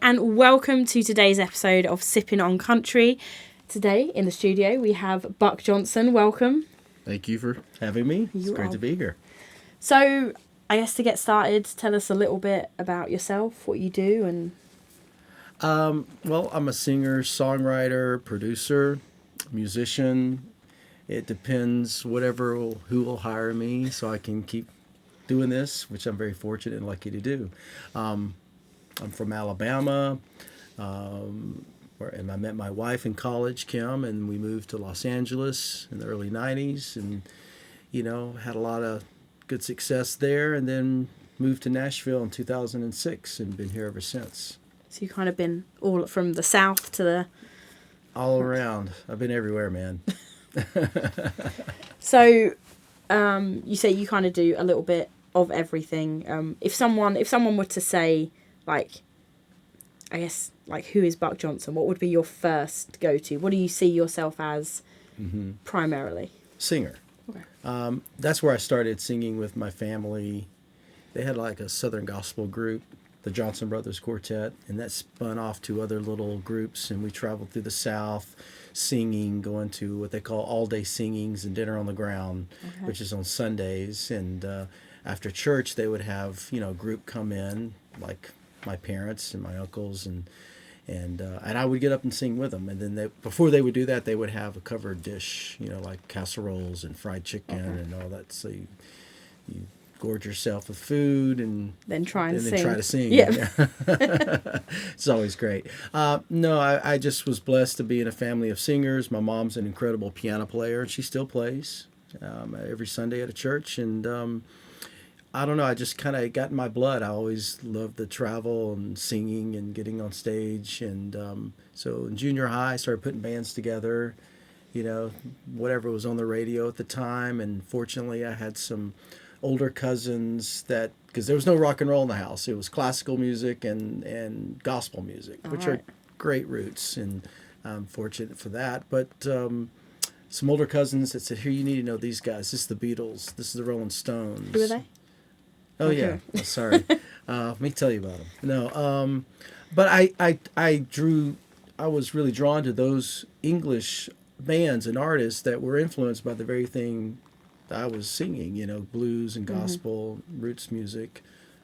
and welcome to today's episode of Sippin On Country. Today in the studio we have Buck Johnson. Welcome. Thank you for having me. It's great to be here. So, I guess to get started, tell us a little bit about yourself, what you do, and... Well, I'm a singer, songwriter, producer, musician. It depends who will hire me so I can keep doing this, which I'm very fortunate and lucky to do. I'm from Alabama, and I met my wife in college, Kim, and we moved to Los Angeles in the early 90s and, had a lot of good success there, and then moved to Nashville in 2006 and been here ever since. So you've kind of been all from the south to the... All around. I've been everywhere, man. So, you say you kind of do a little bit of everything. If someone were to say, who is Buck Johnson? What would be your first go-to? What do you see yourself as primarily? Singer. Okay. That's where I started singing with my family. They had a Southern gospel group, the Johnson Brothers Quartet, and that spun off to other little groups, and we traveled through the South singing, going to what they call all-day singings and dinner on the ground, which is on Sundays. And after church, they would have, a group come in, like my parents and my uncles, and I would get up and sing with them. And then before they would do that, they would have a covered dish, like casseroles and fried chicken and all that. So you gorge yourself with food and then try to sing. Yeah. It's always great. I just was blessed to be in a family of singers. My mom's an incredible piano player, and she still plays every Sunday at a church. And I don't know, I just kind of got in my blood. I always loved the travel and singing and getting on stage. And so in junior high, I started putting bands together, whatever was on the radio at the time. And fortunately, I had some older cousins because there was no rock and roll in the house. It was classical music and gospel music, which are great roots, and I'm fortunate for that. But some older cousins that said, here, you need to know these guys. This is the Beatles. This is the Rolling Stones. Who are they? Oh, yeah. Oh, sorry. Let me tell you about them. No, but I was really drawn to those English bands and artists that were influenced by the very thing I was singing, blues and gospel, roots music,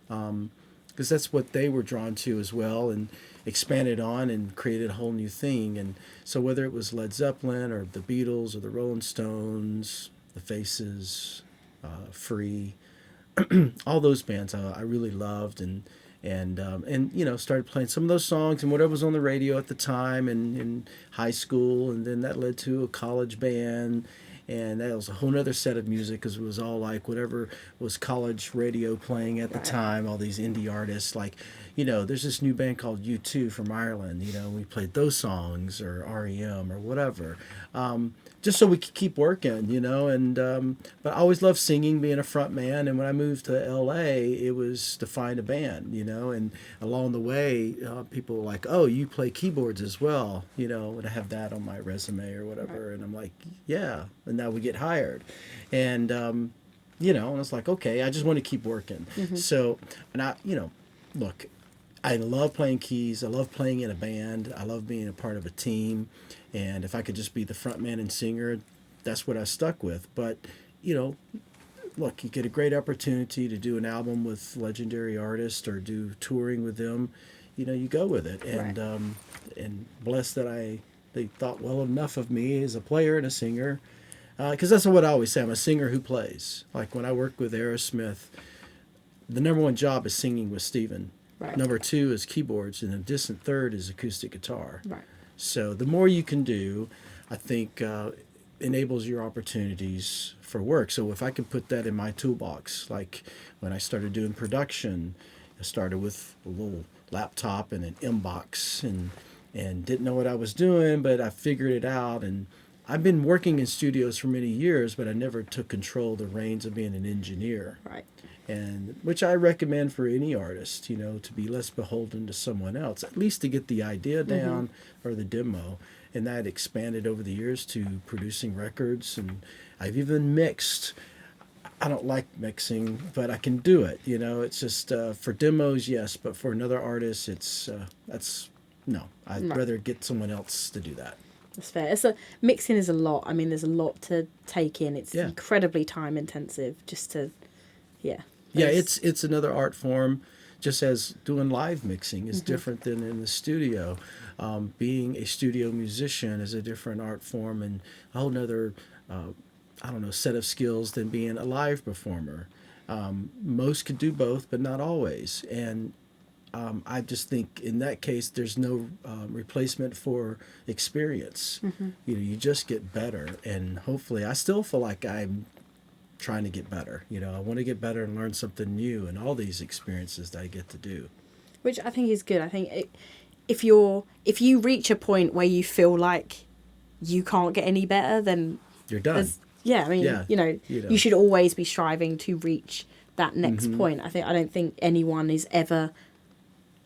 because that's what they were drawn to as well, and expanded on and created a whole new thing. And so whether it was Led Zeppelin or the Beatles or the Rolling Stones, the Faces, Free, all those bands I really loved, and started playing some of those songs and whatever was on the radio at the time and in high school, and then that led to a college band. And that was a whole other set of music, because it was all whatever was college radio playing at the time, all these indie artists. There's this new band called U2 from Ireland. We played those songs, or REM or whatever, just so we could keep working, but I always loved singing, being a front man. And when I moved to LA, it was to find a band, and along the way, people were like, oh, you play keyboards as well, and I have that on my resume or whatever. And I'm like, yeah. And now we get hired. And, and it's like, okay, I just want to keep working. So, and look, I love playing keys. I love playing in a band. I love being a part of a team. And if I could just be the front man and singer, that's what I stuck with. But, look, you get a great opportunity to do an album with legendary artists or do touring with them, you go with it. And blessed that they thought well enough of me as a player and a singer. Because that's what I always say. I'm a singer who plays. Like when I work with Aerosmith, the number one job is singing with Steven. Right. Number two is keyboards, and a distant third is acoustic guitar. Right. So the more you can do, I think, enables your opportunities for work. So if I can put that in my toolbox, like when I started doing production, I started with a little laptop and an inbox and didn't know what I was doing, but I figured it out. And I've been working in studios for many years, but I never took control of the reins of being an engineer. Right. And which I recommend for any artist, to be less beholden to someone else, at least to get the idea down or the demo. And that expanded over the years to producing records. And I've even mixed. I don't like mixing, but I can do it. It's just for demos, yes, but for another artist, that's no. I'd Right. rather get someone else to do that. That's fair. Mixing is a lot. I mean, there's a lot to take in. It's Yeah. incredibly time intensive just to, yeah. Yeah, There's- it's another art form, just as doing live mixing is different than in the studio. Being a studio musician is a different art form and a whole nother, I don't know, set of skills than being a live performer. Most could do both, but not always. And I just think in that case, there's no replacement for experience. You just get better, and hopefully, I still feel like I'm trying to get better. I want to get better and learn something new, and all these experiences that I get to do. which I think is good. I think if you reach a point where you feel like you can't get any better, then You're done. yeah, I mean, Yeah, you should always be striving to reach that next point. I don't think anyone is ever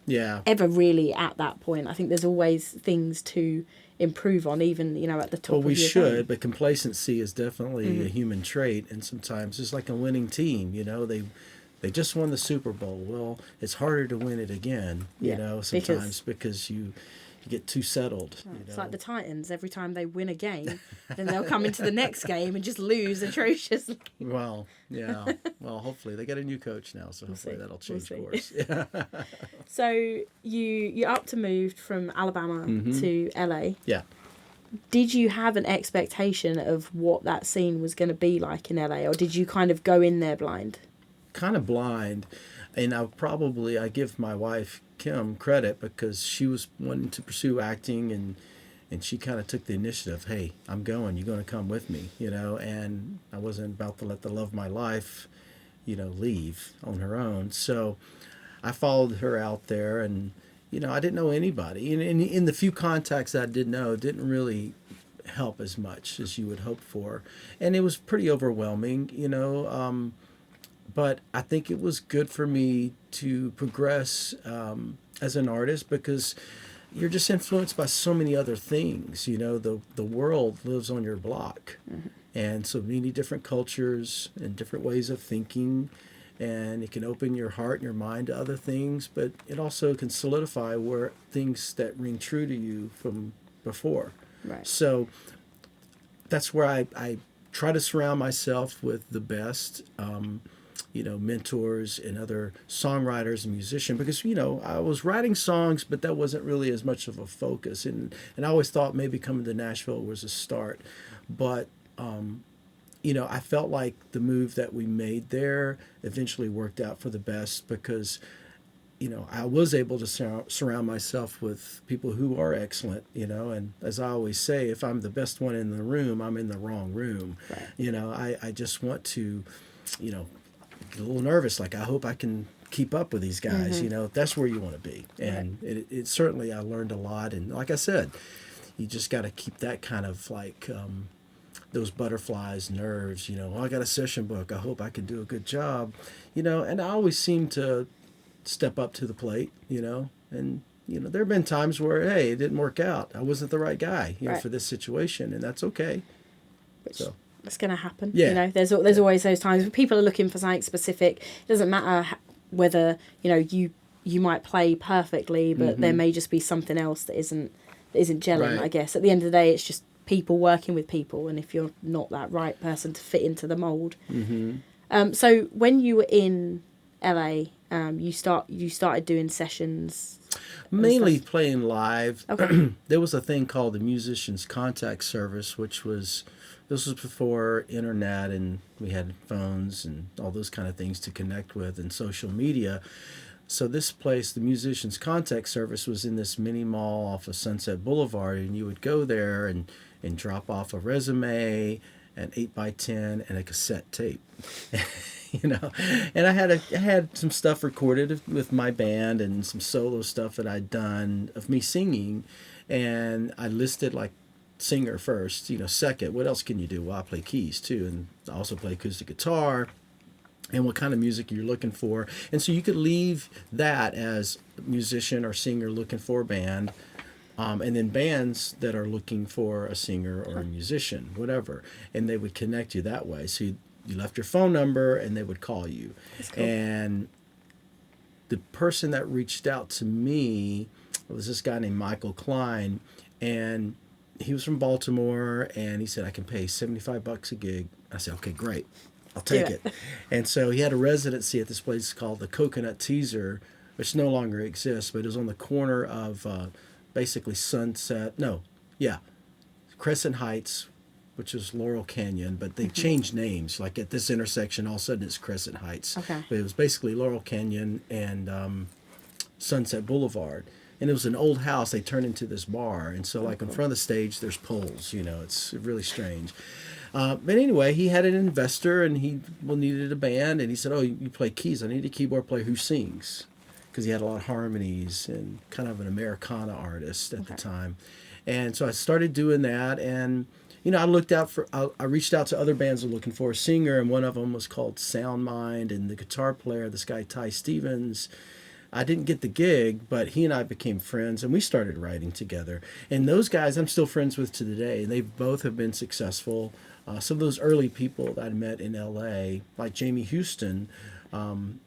Yeah. really at that point. I think there's always things to improve on, even at the top. Well, we of your should, game. but complacency is definitely a human trait, and sometimes it's like a winning team. They just won the Super Bowl. Well, it's harder to win it again. Sometimes because you get too settled. It's like the Titans. Every time they win a game, then they'll come into the next game and just lose atrociously. Well, yeah. Well, hopefully they got a new coach now, so hopefully see. that'll We'll change see. course. Yeah. So you up to moved from Alabama to LA. Yeah. Did you have an expectation of what that scene was going to be like in LA, or did you kind of go in there blind? Kind of blind, and I give my wife Kim credit because she was wanting to pursue acting, and she kind of took the initiative. Hey, I'm going. You're going to come with me, And I wasn't about to let the love of my life, leave on her own. So I followed her out there, and I didn't know anybody. And in the few contacts that I did know, it didn't really help as much as you would hope for, and it was pretty overwhelming, But I think it was good for me to progress as an artist because you're just influenced by so many other things. The world lives on your block, and so many different cultures and different ways of thinking, and it can open your heart and your mind to other things, but it also can solidify where things that ring true to you from before. Right. So that's where I try to surround myself with the best. Mentors and other songwriters and musicians, because, I was writing songs, but that wasn't really as much of a focus. And I always thought maybe coming to Nashville was a start. But, I felt like the move that we made there eventually worked out for the best because, I was able to surround myself with people who are excellent, and as I always say, if I'm the best one in the room, I'm in the wrong room. Right. I just want to, get a little nervous. Like, I hope I can keep up with these guys. That's where you want to be. And it certainly, I learned a lot. And like I said, you just got to keep that kind of like those butterflies, nerves. I got a session book. I hope I can do a good job. And I always seem to step up to the plate. And there have been times where, hey, it didn't work out. I wasn't the right guy, Right. for this situation, and that's okay. So. That's going to happen. Yeah. There's always those times when people are looking for something specific. It doesn't matter whether you might play perfectly, but there may just be something else that isn't gelling. Right. I guess at the end of the day, it's just people working with people, and if you're not that right person to fit into the mold. So when you were in LA, you started doing sessions. Mainly playing live. Okay. There was a thing called the Musicians Contact Service, this was before internet and we had phones and all those kind of things to connect with and social media. So this place, the Musicians Contact Service, was in this mini mall off of Sunset Boulevard, and you would go there and drop off a resume, an 8x10, and a cassette tape. And I had some stuff recorded with my band and some solo stuff that I'd done of me singing, and I listed like singer first, second, what else can you do? Well, I play keys too, and I also play acoustic guitar, and what kind of music you're looking for. And so you could leave that as a musician or singer looking for a band, and then bands that are looking for a singer or a musician, whatever, and they would connect you that way. So you left your phone number and they would call you. That's cool. And the person that reached out to me was this guy named Michael Klein, and he was from Baltimore, and he said, I can pay $75 a gig. I said, okay, great. I'll take it. And so he had a residency at this place called the Coconut Teaser, which no longer exists, but it was on the corner of basically Crescent Heights, which is Laurel Canyon, but they changed names. Like at this intersection, all of a sudden it's Crescent Heights. Okay. But it was basically Laurel Canyon and Sunset Boulevard. And it was an old house. They turned into this bar. And so like in front of the stage, there's poles, it's really strange. But anyway, he had an investor and he needed a band. And he said, oh, you play keys. I need a keyboard player who sings. Because he had a lot of harmonies and kind of an Americana artist at the time. And so I started doing that. And, I reached out to other bands that were looking for a singer. And one of them was called Sound Mind. And the guitar player, this guy, Ty Stevens, I didn't get the gig, but he and I became friends, and we started writing together. And those guys I'm still friends with to today, and they both have been successful. Some of those early people that I met in L.A., like Jamie Houston,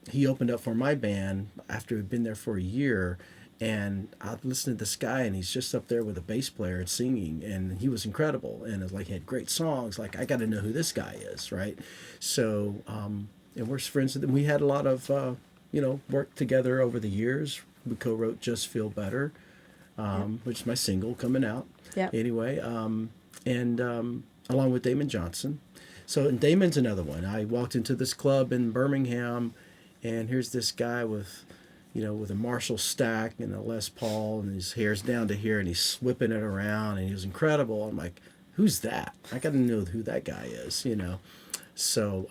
he opened up for my band after he'd been there for a year, and I listened to this guy, and he's just up there with a bass player and singing, and he was incredible, and it was like he had great songs. Like, I got to know who this guy is, right? So, and we're friends with him. We had a lot of worked together over the years. We co-wrote Just Feel Better, which is my single coming out. Anyway, and along with Damon Johnson. So, and Damon's another one. I walked into this club in Birmingham, and here's this guy with a Marshall stack and a Les Paul, and his hair's down to here, and he's whipping it around, and he was incredible. I'm like, who's that? I got to know who that guy is, So,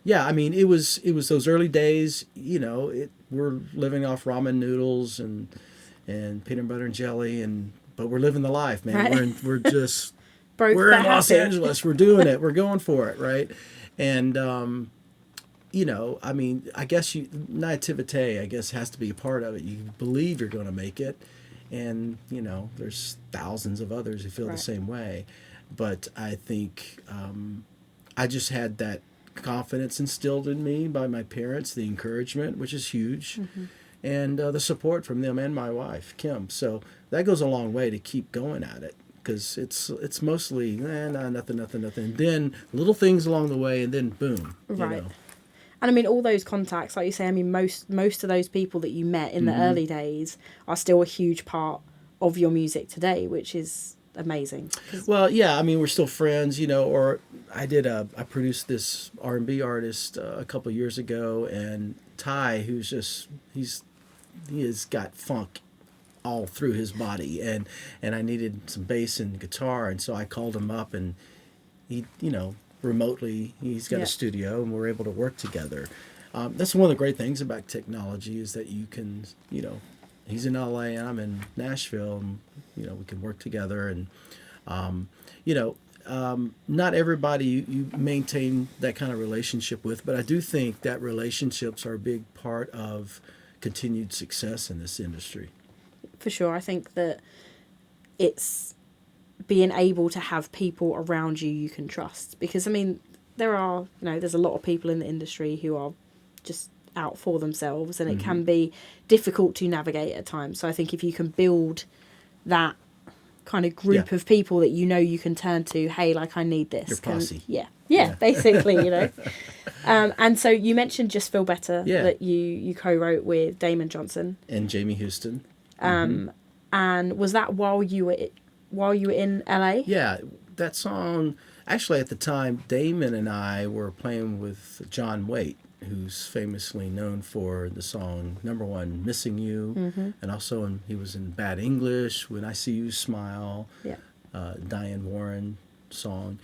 yeah, I mean, it was those early days. We're living off ramen noodles and peanut butter and jelly, but we're living the life, man. Right. We're just we're in Los Angeles. We're doing it. We're going for it, right? And I mean, I guess naivete, I guess, has to be a part of it. You believe you're going to make it, and there's thousands of others who feel the same way. But I think I just had that confidence instilled in me by my parents, the encouragement, which is huge, and the support from them and my wife, Kim. So that goes a long way to keep going at it, because it's mostly nothing, and then little things along the way, and then boom, right. And I mean, all those contacts, like you say, I mean, most of those people that you met in the early days are still a huge part of your music today, which is amazing. Well, yeah, I mean, we're still friends, or I produced this R&B artist a couple of years ago, and Ty, who's he has got funk all through his body, and I needed some bass and guitar, and so I called him up, and he, remotely, he's got a studio, and we're able to work together. That's one of the great things about technology, is that you can, he's in LA and I'm in Nashville, and we can work together, and not everybody you maintain that kind of relationship with, but I do think that relationships are a big part of continued success in this industry. For sure. I think that it's being able to have people around you can trust, because I mean, there's a lot of people in the industry who are just out for themselves, and it can be difficult to navigate at times. So I think if you can build that kind of group of people that you can turn to, hey, like, I need this. Your posse. Basically, and so you mentioned Just Feel Better, that you co-wrote with Damon Johnson and Jamie Houston. And was that while you were in LA? Yeah, that song, actually at the time, Damon and I were playing with John Waite, who's famously known for the song number one, Missing You, and also he was in Bad English, When I See You Smile, Diane Warren song.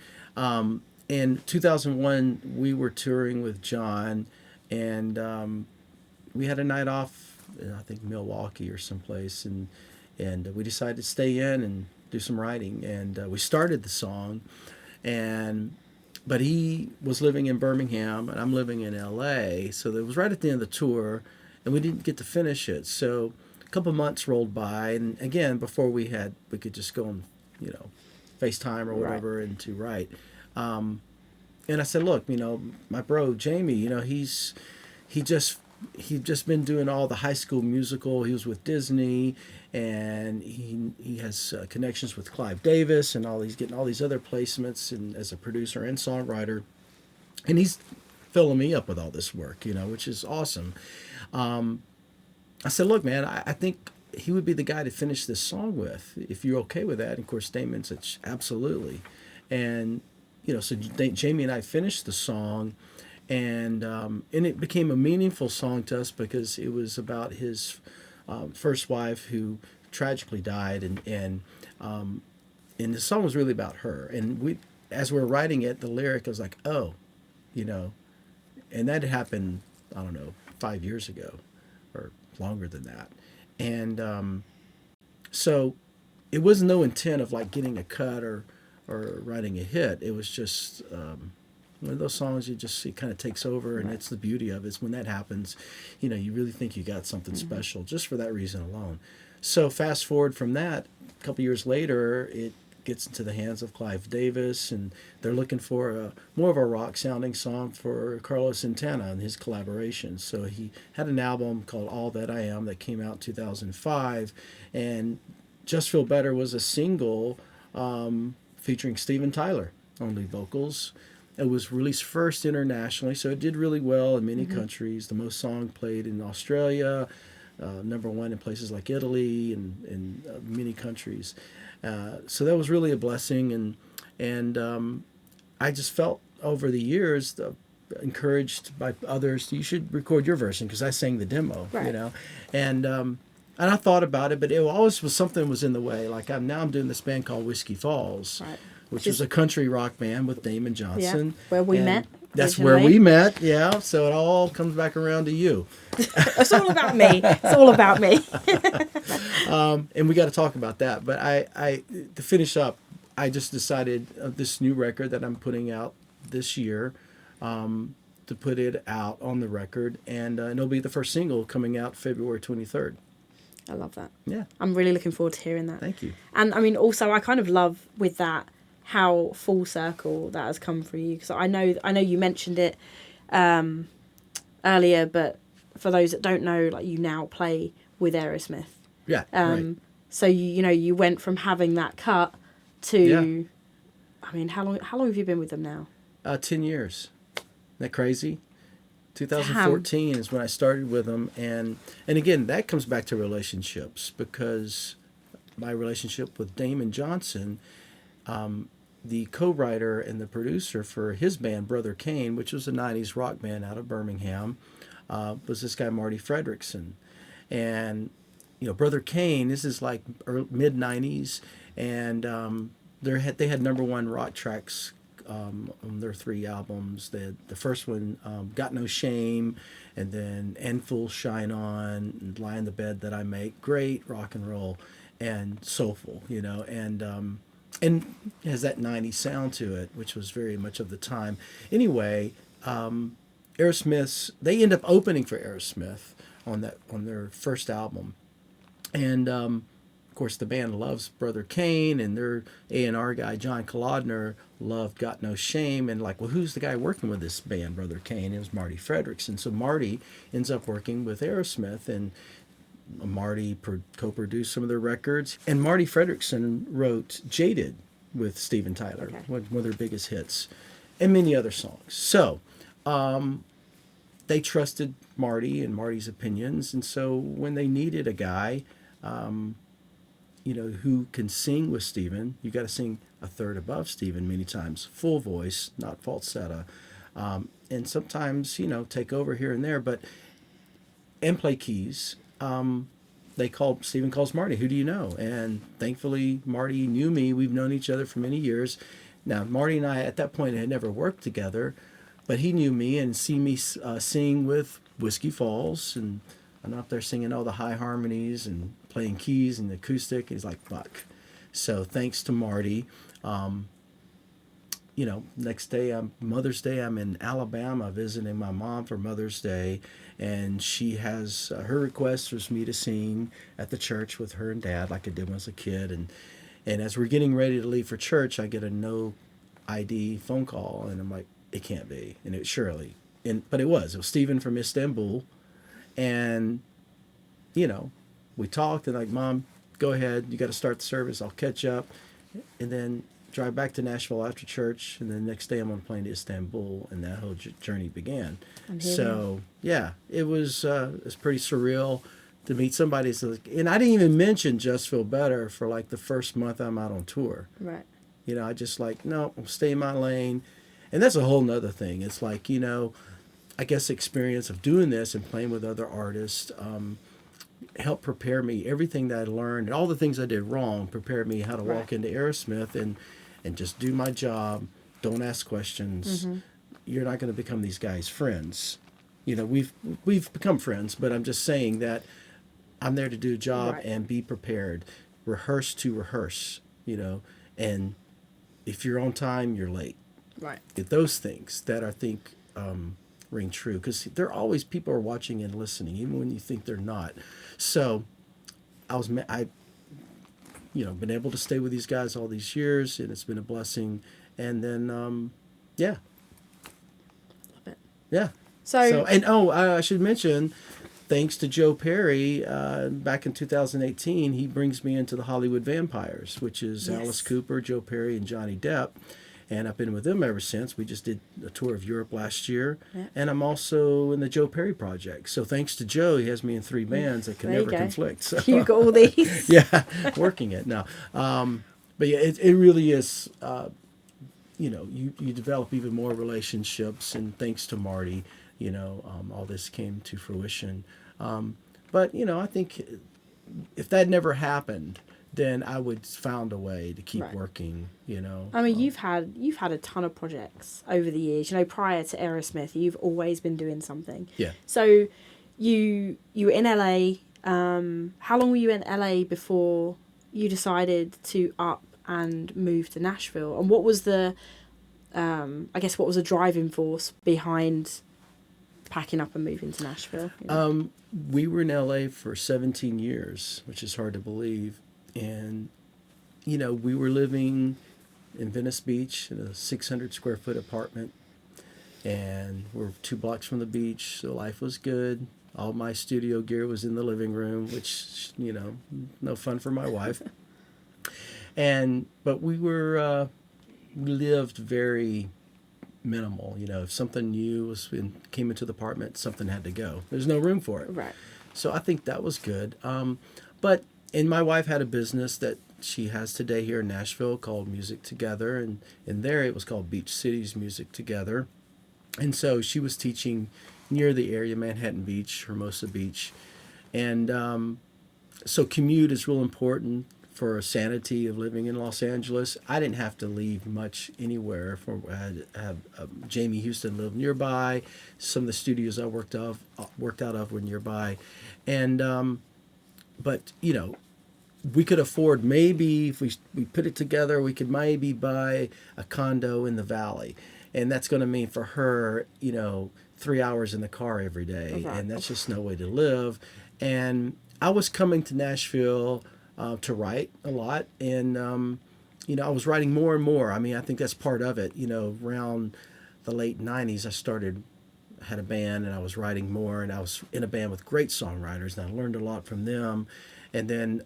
In 2001, we were touring with John, and we had a night off in, I think, Milwaukee or someplace, and we decided to stay in and do some writing, and we started the song, but he was living in Birmingham and I'm living in LA, so it was right at the end of the tour, and we didn't get to finish it. So a couple months rolled by, and again, before we could just go and FaceTime or whatever and to write. and I said, look, my bro Jamie, he just he'd just been doing all the High School Musical. He was with Disney, and he has connections with Clive Davis and all. He's getting all these other placements and as a producer and songwriter, and he's filling me up with all this work, which is awesome. I said, look, man, I think he would be the guy to finish this song with, if you're okay with that. And of course, Damon said, absolutely. And, so Jamie and I finished the song, and it became a meaningful song to us because it was about his first wife who tragically died. And the song was really about her. And as we're writing it, the lyric was like, oh, and that had happened, I don't know, 5 years ago or longer than that. And so it was no intent of like getting a cut or writing a hit. It was just one of those songs it kind of takes over, and it's the beauty of it. Is when that happens, you really think you got something special just for that reason alone. So fast forward from that, a couple years later, it gets into the hands of Clive Davis, and they're looking for more of a rock-sounding song for Carlos Santana and his collaboration. So he had an album called All That I Am that came out in 2005, and Just Feel Better was a single featuring Steven Tyler on lead vocals. It was released first internationally, so it did really well in many countries. The most song played in Australia, number one in places like Italy and in many countries. So that was really a blessing, and I just felt over the years encouraged by others. You should record your version because I sang the demo, right. And I thought about it, but it always was something that was in the way. Like I'm doing this band called Whiskey Falls, right. which is a country rock band with Damon Johnson. Yeah, where we met. That's where we met, yeah. So it all comes back around to you. It's all about me. It's all about me. And we got to talk about that. But I to finish up, I just decided this new record that I'm putting out this year, to put it out on the record, and it'll be the first single coming out February 23rd. I love that. Yeah. I'm really looking forward to hearing that. Thank you. And I mean, also, I kind of love with that how full circle that has come for you, because I know you mentioned it earlier, but for those that don't know, like, you now play with Aerosmith. Yeah. Right. So you went from having that cut to, I mean, how long have you been with them now? 10 years. Isn't that crazy? 2014 is when I started with them, and again, that comes back to relationships, because my relationship with Damon Johnson, the co-writer and the producer for his band Brother Kane, which was a 90s rock band out of Birmingham, was this guy Marty Fredrickson. And Brother Kane, this is like mid 90s, and they had number one rock tracks on their 3 albums. They had the first one, Got No Shame, and then And Full Shine On, and Lie in the Bed That I Make. Great rock and roll and soulful, and has that 90s sound to it, which was very much of the time. Anyway, Aerosmith, they end up opening for Aerosmith on their first album. And of course, the band loves Brother Kane, and their A&R guy, John Kolodner, loved Got No Shame. And like, well, who's the guy working with this band, Brother Kane? It was Marty Fredrickson. So Marty ends up working with Aerosmith, and Marty co-produced some of their records. And Marty Fredrickson wrote Jaded with Steven Tyler, one of their biggest hits, and many other songs. So they trusted Marty and Marty's opinions. And so when they needed a guy, who can sing with Steven, you got to sing a third above Steven many times, full voice, not falsetto, and sometimes, take over here and there, and play keys. Steven calls Marty, who do you know? And thankfully, Marty knew me. We've known each other for many years. Now, Marty and I, at that point, had never worked together, but he knew me and see me sing with Whiskey Falls, and I'm out there singing all the high harmonies and playing keys and acoustic. He's like, fuck. So thanks to Marty, next day, Mother's Day, I'm in Alabama visiting my mom for Mother's Day, and she has her request was me to sing at the church with her and Dad, like I did when I was a kid. And as we're getting ready to leave for church, I get a no ID phone call, and I'm like, it can't be. And it surely, but it was Stephen from Istanbul. And, you know, we talked and like, Mom, go ahead. You got to start the service. I'll catch up. And then drive back to Nashville after church. And then the next day I'm on a plane to Istanbul. And that whole journey began. So, yeah, it was pretty surreal to meet somebody. And I didn't even mention Just Feel Better for like the first month I'm out on tour. Right. You know, I just like, no, I'll stay in my lane. And that's a whole nother thing. It's like, you know, I guess the experience of doing this and playing with other artists helped prepare me. Everything that I learned and all the things I did wrong prepared me how to walk into Aerosmith and just do my job. Don't ask questions. Mm-hmm. You're not going to become these guys' friends. You know, we've become friends, but I'm just saying that I'm there to do a job and be prepared. Rehearse to rehearse, you know, and if you're on time, you're late. Right. Those things that I think ring true, because there are always people are watching and listening, even when you think they're not. So I been able to stay with these guys all these years, and it's been a blessing. And then, Love it. Yeah. I should mention, thanks to Joe Perry, back in 2018, he brings me into the Hollywood Vampires, which is Alice Cooper, Joe Perry, and Johnny Depp. And I've been with them ever since. We just did a tour of Europe last year. Yeah. And I'm also in the Joe Perry project. So thanks to Joe, he has me in 3 bands that can never conflict. So, you got all these. Yeah, working it now. But yeah, it really is, you develop even more relationships. And thanks to Marty, all this came to fruition. But, I think if that never happened, then I would found a way to keep working, I mean, you've had a ton of projects over the years. Prior to Aerosmith, you've always been doing something. Yeah. So you were in LA. How long were you in LA before you decided to up and move to Nashville? And what was the driving force behind packing up and moving to Nashville? We were in LA for 17 years, which is hard to believe. And, we were living in Venice Beach in a 600 square foot apartment. And we're 2 blocks from the beach, so life was good. All my studio gear was in the living room, which, no fun for my wife. But we lived very minimal. If something new came into the apartment, something had to go. There's no room for it. Right. So I think that was good. And my wife had a business that she has today here in Nashville called Music Together. And there it was called Beach Cities Music Together. And so she was teaching near the area, Manhattan Beach, Hermosa Beach. And so commute is real important for sanity of living in Los Angeles. I didn't have to leave much anywhere. I had Jamie Houston lived nearby. Some of the studios I worked out of were nearby. And but, we could afford, maybe if we put it together, we could maybe buy a condo in the valley. And that's going to mean for her, 3 hours in the car every day. Right. And that's just no way to live. And I was coming to Nashville to write a lot. And, I was writing more and more. I mean, I think that's part of it. Around the late 90s, I had a band and I was writing more, and I was in a band with great songwriters, and I learned a lot from them. And then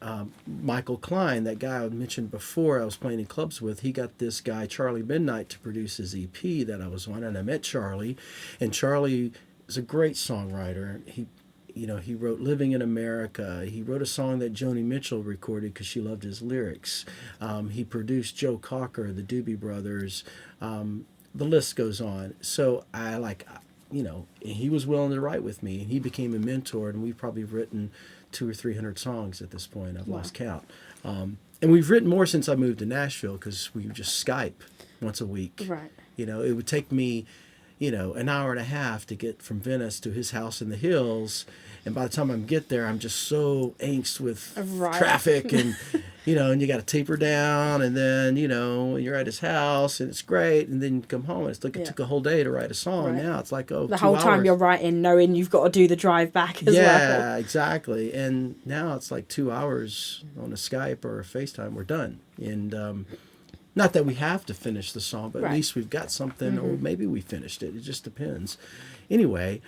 Michael Klein, that guy I mentioned before I was playing in clubs with, he got this guy, Charlie Midnight, to produce his EP that I was on, and I met Charlie. And Charlie is a great songwriter. He wrote Living in America. He wrote a song that Joni Mitchell recorded because she loved his lyrics. He produced Joe Cocker, the Doobie Brothers. The list goes on. So he was willing to write with me, and he became a mentor, and we've probably written 200 or 300 songs at this point. I've lost count. And we've written more since I moved to Nashville because we just Skype once a week. Right. It would take me, an hour and a half to get from Venice to his house in the hills. And by the time I get there, I'm just so angst with traffic and, and you got to taper down. And then, you're at his house and it's great. And then you come home and it's like it took a whole day to write a song. Right. Now it's like, the whole time you're writing, knowing you've got to do the drive back as well. Yeah, exactly. And now it's like 2 hours on a Skype or a FaceTime. We're done. And Not that we have to finish the song, but Right. at least we've got something, or maybe we finished it. It just depends. Anyway,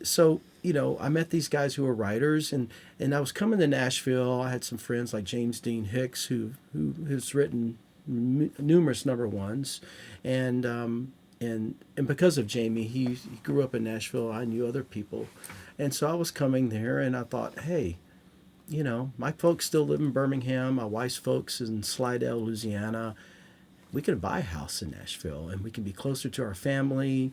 so I met these guys who were writers, and I was coming to Nashville. I had some friends like James Dean Hicks, who has written numerous number ones, and because of Jamie, he grew up in Nashville. I knew other people, and so I was coming there, and I thought, hey, my folks still live in Birmingham. My wife's folks in Slidell, Louisiana. We could buy a house in Nashville, and we can be closer to our family,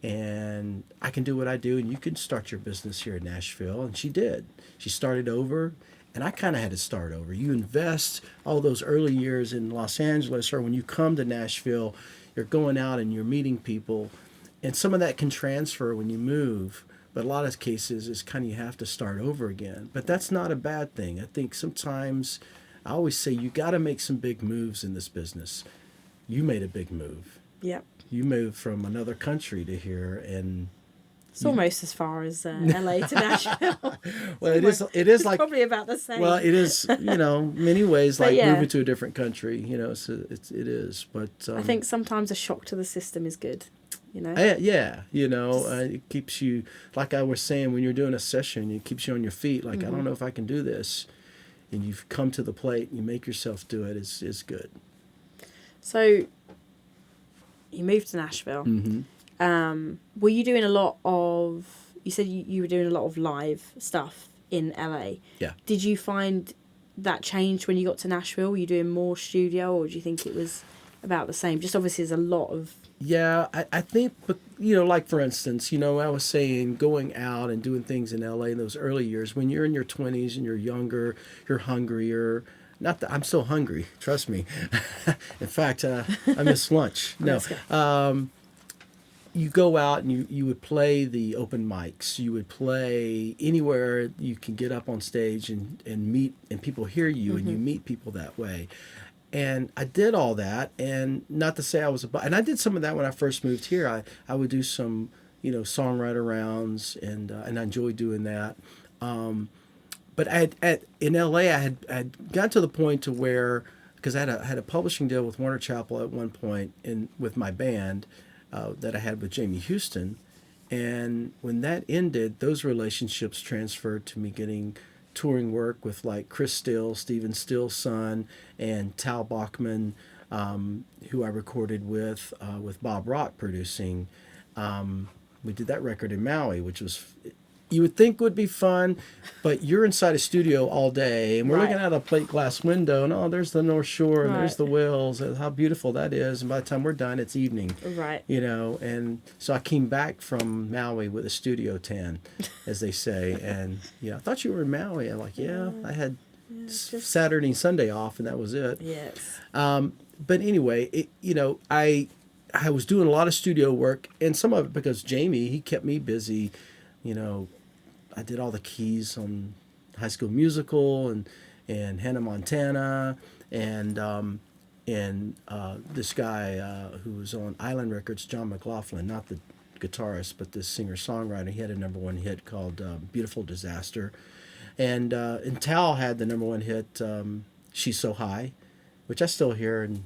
and I can do what I do, and you can start your business here in Nashville. And she did. She started over, and I kind of had to start over. You invest all those early years in Los Angeles, or when you come to Nashville, you're going out and you're meeting people, and some of that can transfer when you move. But a lot of cases, it's kind of you have to start over again. But that's not a bad thing. I think sometimes, I always say, you got to make some big moves in this business. You made a big move. Yep. You moved from another country to here, and it's almost as far as LA to Nashville. well, it is. It is like probably about the same. Well, it is. Many ways But like yeah. moving to a different country. So it is. But I think sometimes a shock to the system is good. Yeah, it keeps you, like I was saying, when you're doing a session, it keeps you on your feet. Like, I don't know if I can do this. And you've come to the plate and you make yourself do it is good. So, you moved to Nashville. Mm-hmm. Were you doing a lot of, you said you were doing a lot of live stuff in LA. Yeah. Did you find that changed when you got to Nashville? Were you doing more studio, or do you think it was about the same? Just obviously there's a lot of... Yeah, I think, like for instance, I was saying going out and doing things in LA in those early years, when you're in your 20s and you're younger, you're hungrier. Not that I'm still hungry, trust me. In fact, I miss lunch. No, you go out and you would play the open mics. You would play anywhere you can get up on stage and meet, and people hear you, and you meet people that way. And I did all that, and not to say I was and I did some of that when I first moved here. I would do some, songwriter rounds, and I enjoyed doing that. But in LA, I had got to the point to where, because I had a publishing deal with Warner Chappell at one point, with my band that I had with Jamie Houston, and when that ended, those relationships transferred to me getting touring work with like Chris Still, Stephen Still's son, and Tal Bachman, who I recorded with Bob Rock producing. We did that record in Maui, which was, you would think would be fun, but you're inside a studio all day, and we're looking out a plate glass window, and there's the North Shore, and there's the Whales, and how beautiful that is. And by the time we're done, it's evening. Right. And so I came back from Maui with a studio tan, as they say, and I thought you were in Maui. I'm like, I had Saturday and Sunday off, and that was it. Yes. But anyway, I was doing a lot of studio work, and some of it because Jamie, he kept me busy. I did all the keys on High School Musical and Hannah Montana and this guy who was on Island Records, John McLaughlin, not the guitarist, but this singer-songwriter. He had a #1 hit called Beautiful Disaster. And Tal had the #1 hit, She's So High, which I still hear in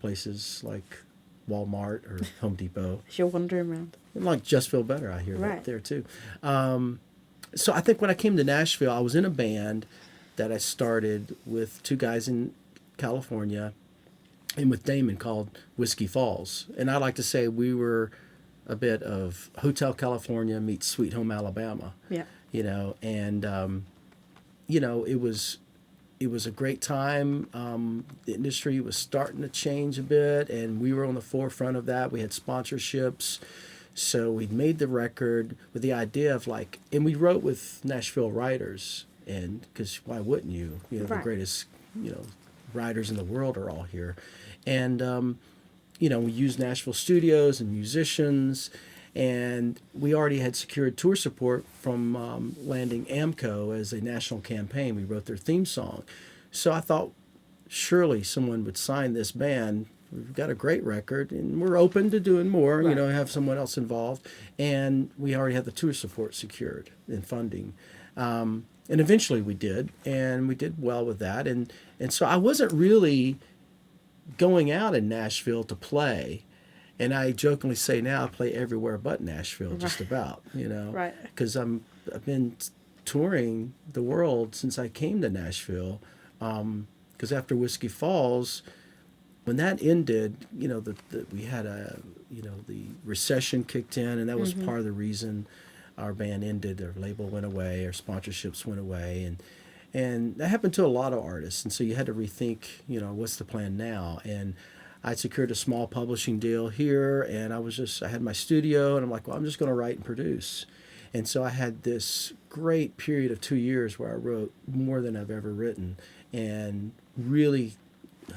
places like Walmart or Home Depot. As you're wandering around. Like Just Feel Better, I hear that there too. So I think when I came to Nashville, I was in a band that I started with 2 guys in California and with Damon called Whiskey Falls. And I like to say we were a bit of Hotel California meets Sweet Home Alabama. Yeah. And it was a great time. The industry was starting to change a bit, and we were on the forefront of that. We had sponsorships. So we made the record with the idea of and we wrote with Nashville writers, and because why wouldn't you? The greatest, writers in the world are all here. And, we used Nashville studios and musicians, and we already had secured tour support from landing AMCO as a national campaign. We wrote their theme song. So I thought, surely someone would sign this band. We've got a great record, and we're open to doing more, have someone else involved. And we already had the tour support secured and funding. And eventually we did, and we did well with that. And so I wasn't really going out in Nashville to play. And I jokingly say now I play everywhere but Nashville, just about, Right. because I've been touring the world since I came to Nashville. Because after Whiskey Falls, when that ended, we had the recession kicked in, and that was part of the reason our band ended. Our label went away, our sponsorships went away, and that happened to a lot of artists. And so you had to rethink, what's the plan now? And I secured a small publishing deal here, and I had my studio, and I'm like, well, I'm just going to write and produce. And so I had this great period of 2 years where I wrote more than I've ever written, and really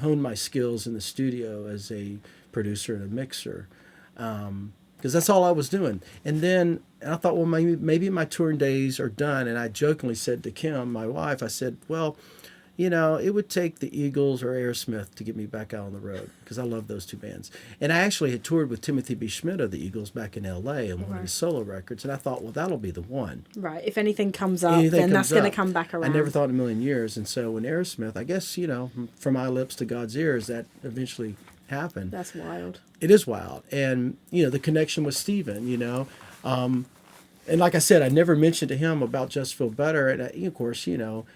honed my skills in the studio as a producer and a mixer, because that's all I was doing. And then I thought, well, maybe my touring days are done. And I jokingly said to Kim, my wife, I said, well, it would take the Eagles or Aerosmith to get me back out on the road, because I love those two bands. And I actually had toured with Timothy B. Schmidt of the Eagles back in L.A. on one of his solo records, and I thought, well, that'll be the one. Right. If anything comes up, then that's going to come back around. I never thought in a million years. And so when Aerosmith, I guess, from my lips to God's ears, that eventually happened. That's wild. It is wild. And, the connection with Steven, and like I said, I never mentioned to him about Just Feel Better. And, of course, you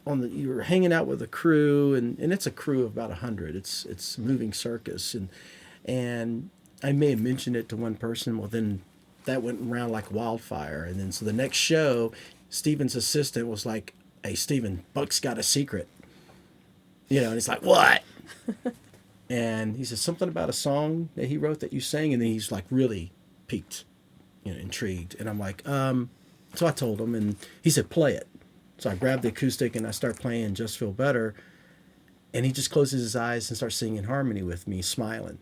were hanging out with a crew, and it's a crew of about 100. It's a moving circus. And I may have mentioned it to one person. Well, then that went around like wildfire. And then so the next show, Steven's assistant was like, hey, Steven, Buck's got a secret. And he's like, what? And he said something about a song that he wrote that you sang, and then he's like really piqued, intrigued. And I'm like, so I told him, and he said, play it. So I grabbed the acoustic and I start playing Just Feel Better, and he just closes his eyes and starts singing harmony with me, smiling.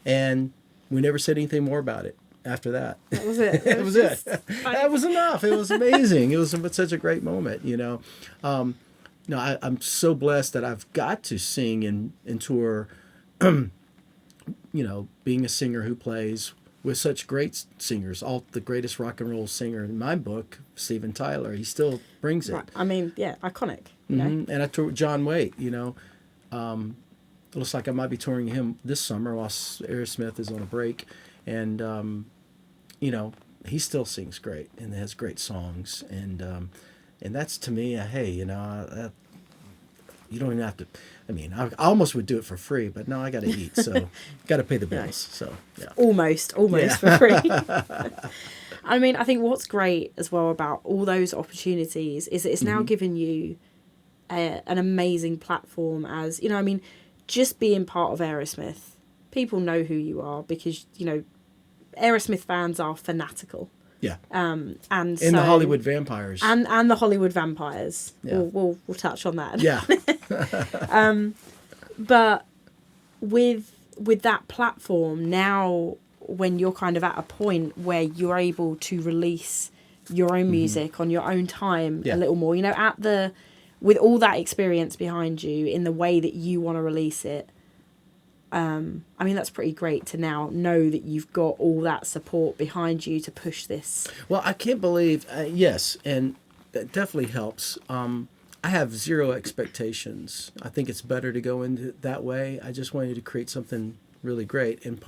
And we never said anything more about it after that. That was it. That was it. That was enough. It was amazing. It was such a great moment, I'm so blessed that I've got to sing and tour, being a singer who plays with such great singers, all the greatest rock and roll singer in my book, Steven Tyler. He still brings it. Right. I mean, yeah, iconic. And I toured with John Waite. It looks like I might be touring him this summer while Aerosmith is on a break, and he still sings great and has great songs, and that's to me, you don't even have to. I mean, I almost would do it for free, but no, I got to eat, so got to pay the bills. So yeah, almost for free. I mean, I think what's great as well about all those opportunities is that it's now given you an amazing platform. As just being part of Aerosmith, people know who you are because Aerosmith fans are fanatical. Yeah. And the Hollywood Vampires. And the Hollywood Vampires. Yeah. We'll touch on that. Yeah. But with that platform now, when you're kind of at a point where you're able to release your own music on your own time a little more, with all that experience behind you in the way that you want to release it. That's pretty great to now know that you've got all that support behind you to push this. Well, I can't believe, yes, and that definitely helps. I have zero expectations. I think it's better to go into it that way. I just wanted to create something really great. And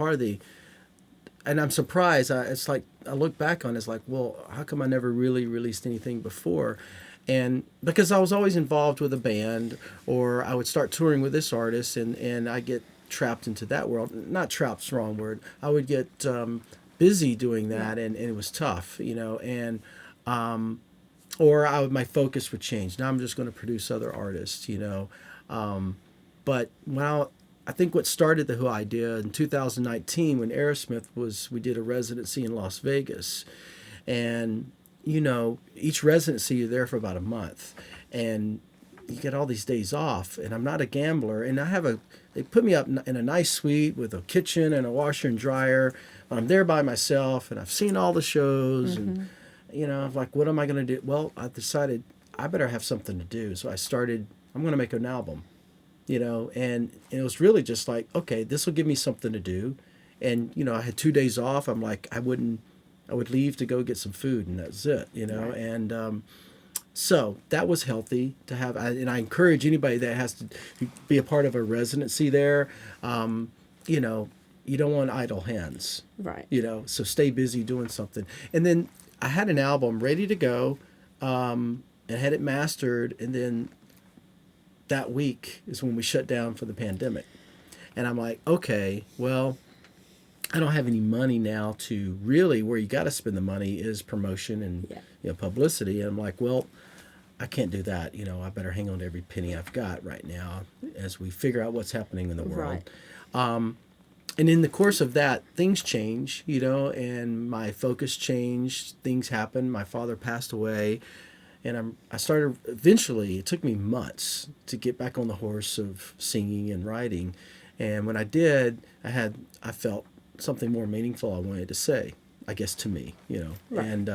and I'm surprised, it's like, I look back on it, it's like, well, how come I never really released anything before? And because I was always involved with a band, or I would start touring with this artist, and I get trapped into that world. Not trapped's the wrong word. I would get busy doing that, and it was tough, and or my focus would change. Now I'm just going to produce other artists, but I think what started the whole idea in 2019 when Aerosmith we did a residency in Las Vegas, and each residency you're there for about a month, and you get all these days off, and I'm not a gambler, and they put me up in a nice suite with a kitchen and a washer and dryer. I'm there by myself, and I've seen all the shows, and I'm like, what am I going to do? Well, I decided I better have something to do, so I'm going to make an album, and it was really just like, okay, this will give me something to do, and I had 2 days off. I'm like, I would leave to go get some food, and that's it, Right. And So that was healthy to have, and I encourage anybody that has to be a part of a residency there. You know, you don't want idle hands. Right. You know, so stay busy doing something. And then I had an album ready to go, and had it mastered, and then that week is when we shut down for the pandemic. And I'm like, okay, well, I don't have any money now to really, where you got to spend the money is promotion and publicity. And I'm like, well, I can't do that. You know, I better hang on to every penny I've got right now as we figure out what's happening in the world. Right. And in the course of that, things change, you know, and my focus changed. Things happened. My father passed away. And I started, eventually, it took me months to get back on the horse of singing and writing. And when I did, I felt something more meaningful I wanted to say, I guess, to me, you know. Right. And,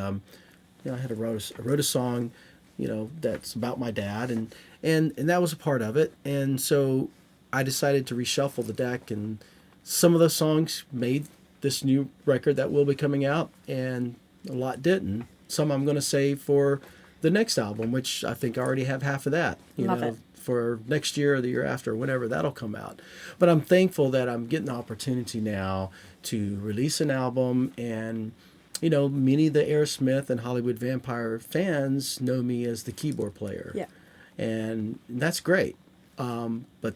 you know, I wrote a song, you know, that's about my dad, and that was a part of it. And so I decided to reshuffle the deck, and some of those songs made this new record that will be coming out, and a lot didn't. Some I'm going to save for the next album, which I think I already have half of that, Love it. for next year or the year after, whenever that'll come out. But I'm thankful that I'm getting the opportunity now to release an album. And, you know, many of the Aerosmith and Hollywood Vampire fans know me as the keyboard player. Yeah. And that's great. But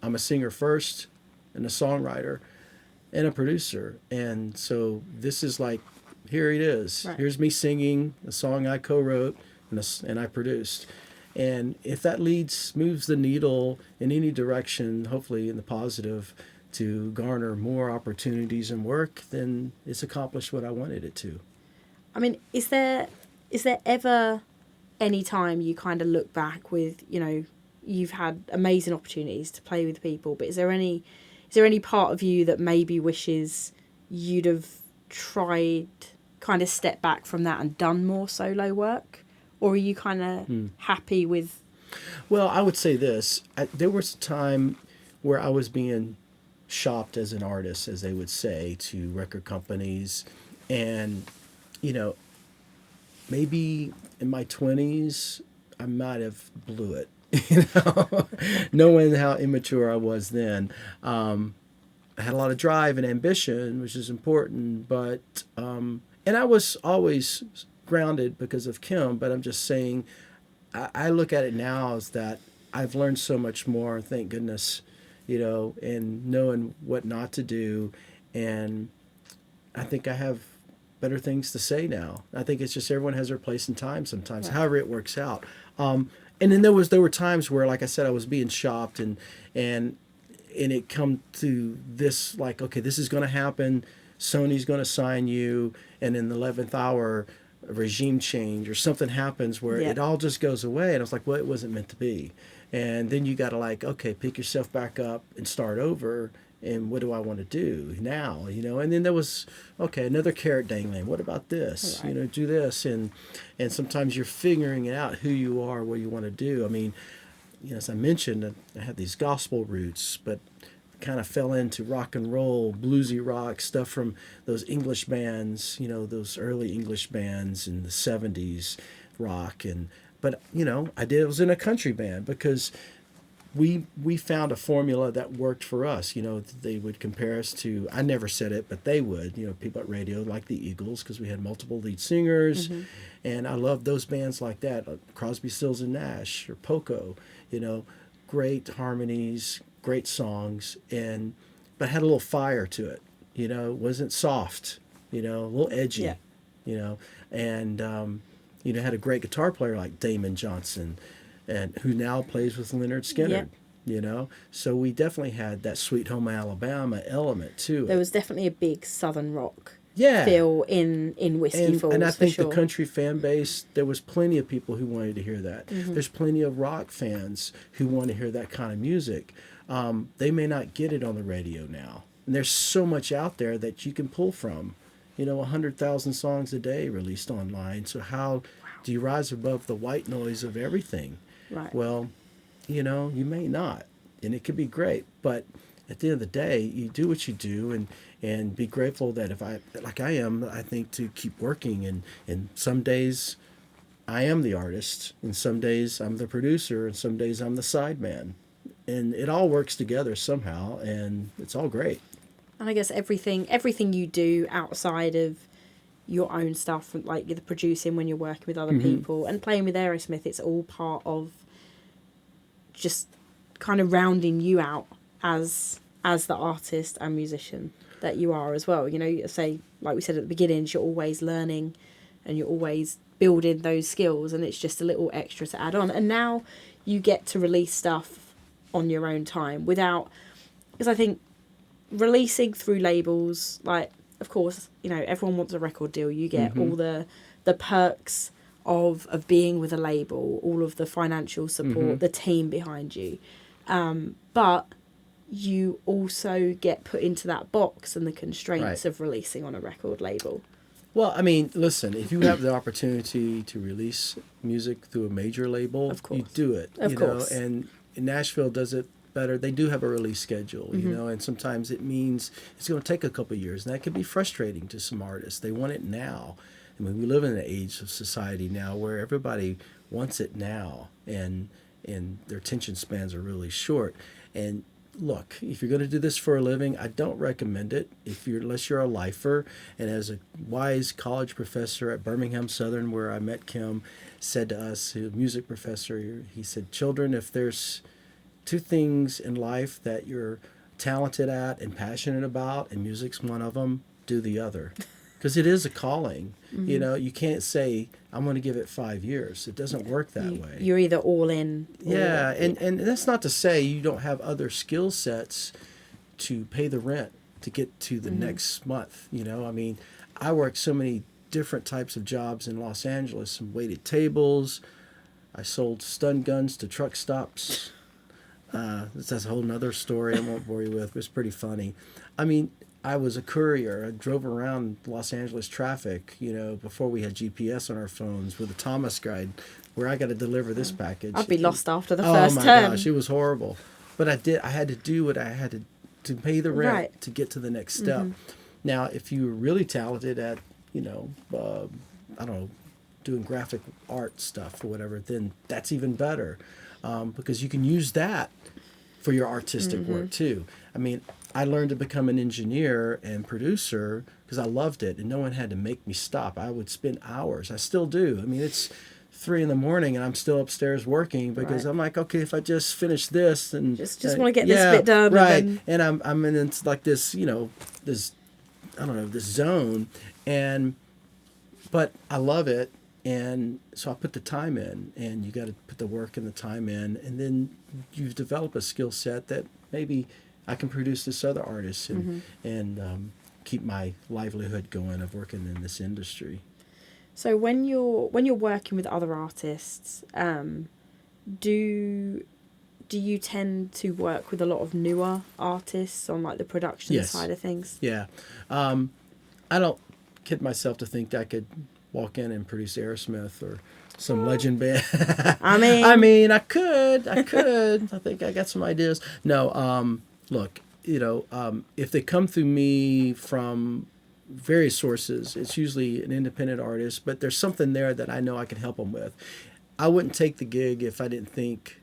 I'm a singer first, and a songwriter, and a producer. And so this is like, here it is. Right. Here's me singing a song I co-wrote and I produced. And if that moves the needle in any direction, hopefully in the positive, to garner more opportunities and work, then it's accomplished what I wanted it to. I mean, is there ever any time you kind of look back with, you know, you've had amazing opportunities to play with people, but is there any part of you that maybe wishes you'd have tried, kind of step back from that and done more solo work? Or are you kind of happy with... Well, I would say this. There was a time where I was being shopped as an artist, as they would say, to record companies. And, you know, maybe in my 20s, I might have blew it, you know, knowing how immature I was then. I had a lot of drive and ambition, which is important, but, and I was always grounded because of Kim, but I'm just saying, I look at it now as that I've learned so much more, thank goodness, you know, and knowing what not to do. And I think I have better things to say now. I think it's just everyone has their place and time sometimes, Right. however it works out. And then there were times where, like I said, I was being shopped and it come to this, like, okay, this is going to happen. Sony's going to sign you. And in the 11th hour, a regime change or something happens where it all just goes away. And I was like, well, it wasn't meant to be. And then you got to, like, okay, pick yourself back up and start over. And what do I want to do now? You know, and then there was, okay, another carrot dangling. What about this? Right. You know, do this. And sometimes you're figuring out who you are, what you want to do. I mean, you know, as I mentioned, I had these gospel roots, but kind of fell into rock and roll, bluesy rock stuff from those English bands, you know, those early English bands in the 70s rock. But, you know, I was in a country band because we found a formula that worked for us. You know, they would compare us to, I never said it, but they would, you know, people at radio like the Eagles, because we had multiple lead singers. Mm-hmm. And I loved those bands like that, like Crosby, Stills and Nash or Poco, you know, great harmonies, great songs, but had a little fire to it. You know, it wasn't soft, you know, a little edgy, you know, and, you know, had a great guitar player like Damon Johnson, and who now plays with Leonard Skinner, you know. So we definitely had that Sweet Home Alabama element too. There was definitely a big Southern rock feel in Whiskey Falls. And I think for sure. the country fan base, there was plenty of people who wanted to hear that. Mm-hmm. There's plenty of rock fans who want to hear that kind of music. They may not get it on the radio now. And there's so much out there that you can pull from. You know, 100,000 songs a day released online. So how do you rise above the white noise of everything? Right. Well, you know, you may not. And it could be great. But at the end of the day, you do what you do and be grateful that I think to keep working. And some days I am the artist, and some days I'm the producer, and some days I'm the sideman. And it all works together somehow, and it's all great. And I guess everything you do outside of your own stuff, like the producing when you're working with other people and playing with Aerosmith, it's all part of just kind of rounding you out as the artist and musician that you are as well. You know, say, like we said at the beginning, you're always learning and you're always building those skills, and it's just a little extra to add on. And now you get to release stuff on your own time without, because I think releasing through labels, like, of course, you know, everyone wants a record deal. You get all the perks of being with a label, all of the financial support, the team behind you. But you also get put into that box and the constraints of releasing on a record label. Well, I mean, listen, if you have the opportunity to release music through a major label, you do it. Of course. And Nashville does it better. They do have a release schedule, you know, and sometimes it means it's going to take a couple of years, and that can be frustrating to some artists. They want it now. I mean, we live in an age of society now where everybody wants it now, and their attention spans are really short. And look, if you're going to do this for a living, I don't recommend it unless you're a lifer. And as a wise college professor at Birmingham Southern, where I met Kim, said to us, a music professor, he said, "Children, if there's two things in life that you're talented at and passionate about, and music's one of them, do the other." Because it is a calling. You know, you can't say, "I'm going to give it 5 years." It doesn't work that way. You're either all in. And that's not to say you don't have other skill sets to pay the rent to get to the next month. You know, I mean, I worked so many different types of jobs in Los Angeles. Some waited tables. I sold stun guns to truck stops. That's a whole nother story I won't bore you with, but it's pretty funny. I mean, I was a courier. I drove around Los Angeles traffic, you know, before we had GPS on our phones with a Thomas guide where I got to deliver this package. I'd be lost after the first turn. Oh my gosh, it was horrible. But I had to do what I had to pay the rent to get to the next step. Now, if you were really talented at, you know, I don't know, doing graphic art stuff or whatever, then that's even better because you can use that for your artistic work too. I mean, I learned to become an engineer and producer because I loved it, and no one had to make me stop. I would spend hours. I still do. I mean, it's 3 a.m. and I'm still upstairs working because I'm like, okay, if I just finish this and just want to get this bit done, right? And I'm in like this, you know, this zone, but I love it, and so I put the time in, and you got to put the work and the time in, and then you develop a skill set that maybe I can produce this other artist and keep my livelihood going of working in this industry. So when you're working with other artists, do you tend to work with a lot of newer artists on like the production side of things? Yeah. I don't kid myself to think that I could walk in and produce Aerosmith or some legend band. I mean, I could. I think I got some ideas. No, look, you know, if they come through me from various sources, it's usually an independent artist, but there's something there that I know I can help them with. I wouldn't take the gig if I didn't think,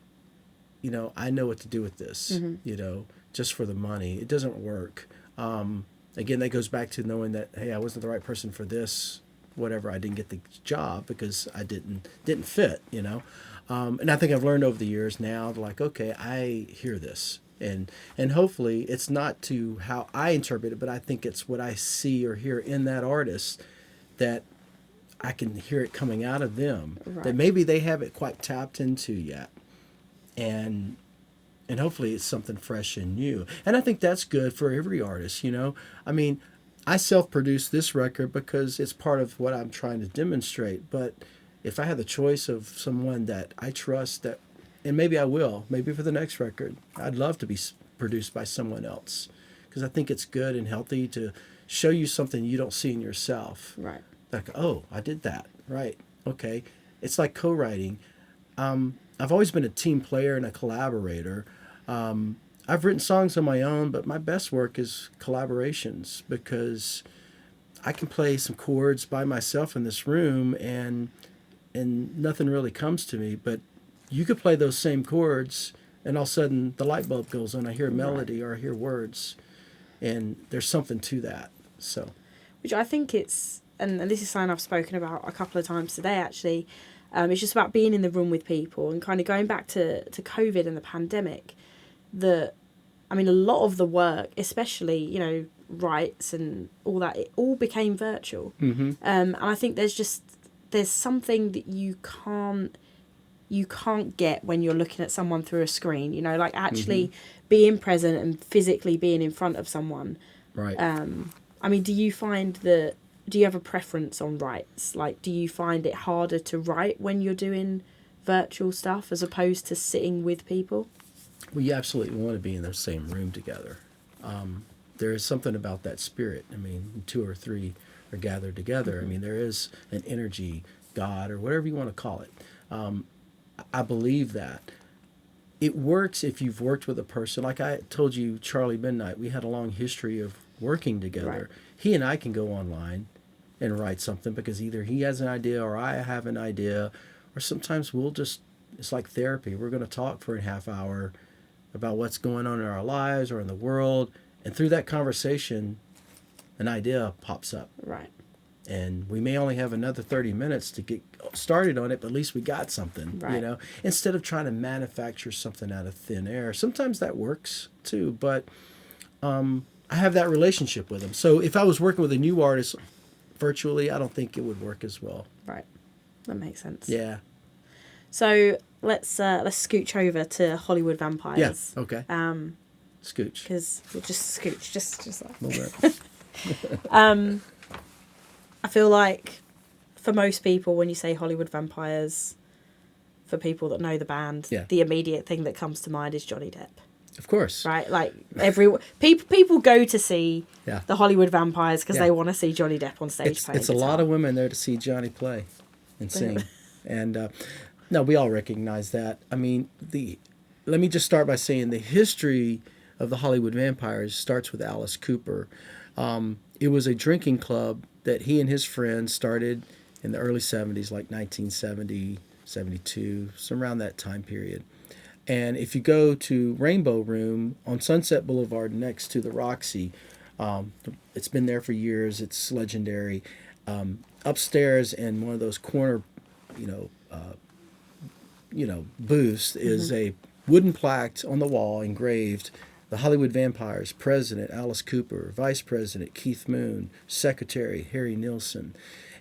you know, I know what to do with this, you know, just for the money. It doesn't work. Again, that goes back to knowing that, hey, I wasn't the right person for this, whatever. I didn't get the job because I didn't fit, you know. And I think I've learned over the years now, like, okay, I hear this. And hopefully it's not to how I interpret it, but I think it's what I see or hear in that artist that I can hear it coming out of them, that maybe they haven't quite tapped into yet. And hopefully it's something fresh and new. And I think that's good for every artist, you know. I mean, I self-produced this record because it's part of what I'm trying to demonstrate. But if I had the choice of someone that I trust, that, and maybe I will, maybe for the next record, I'd love to be produced by someone else. Because I think it's good and healthy to show you something you don't see in yourself. Right. Like, oh, I did that. Right. Okay. It's like co-writing. I've always been a team player and a collaborator. I've written songs on my own, but my best work is collaborations because I can play some chords by myself in this room and and nothing really comes to me. But you could play those same chords, and all of a sudden the light bulb goes on. I hear a melody or I hear words, and there's something to that. So, which I think it's, and this is something I've spoken about a couple of times today actually. It's just about being in the room with people and kind of going back to COVID and the pandemic. A lot of the work, especially, you know, rights and all that, it all became virtual. mm-hmm. And I think there's something that you can't get when you're looking at someone through a screen, you know, like actually being present and physically being in front of someone. Right. Do you have a preference on rights? Like, do you find it harder to write when you're doing virtual stuff as opposed to sitting with people? Well, you absolutely want to be in the same room together. There is something about that spirit. I mean, 2 or 3 are gathered together. Mm-hmm. I mean, there is an energy, God, or whatever you want to call it. I believe that. It works if you've worked with a person. Like I told you, Charlie Midnight, we had a long history of working together. Right. He and I can go online and write something because either he has an idea or I have an idea, or sometimes it's like therapy. We're going to talk for a half hour about what's going on in our lives or in the world, and through that conversation, an idea pops up. Right. And we may only have another 30 minutes to get started on it, but at least we got something, right. You know, instead of trying to manufacture something out of thin air. Sometimes that works too, but I have that relationship with them. So if I was working with a new artist virtually, I don't think it would work as well. Right. That makes sense. Yeah. So let's scooch over to Hollywood Vampires. Yeah. Okay. Scooch. Because we'll just scooch, just like. A little bit. I feel like for most people, when you say Hollywood Vampires, for people that know the band, the immediate thing that comes to mind is Johnny Depp. Of course. Right? Like people go to see the Hollywood Vampires because they want to see Johnny Depp on stage playing It's a lot of women there to see Johnny play and sing. And no, we all recognize that. I mean, let me just start by saying the history of the Hollywood Vampires starts with Alice Cooper. It was a drinking club that he and his friends started in the early 70s, like 1970, 72, some around that time period. And if you go to Rainbow Room on Sunset Boulevard next to the Roxy, it's been there for years. It's legendary. Upstairs in one of those corner, booths is a wooden plaque on the wall engraved, the Hollywood Vampires, President Alice Cooper, Vice President Keith Moon, Secretary Harry Nilsson,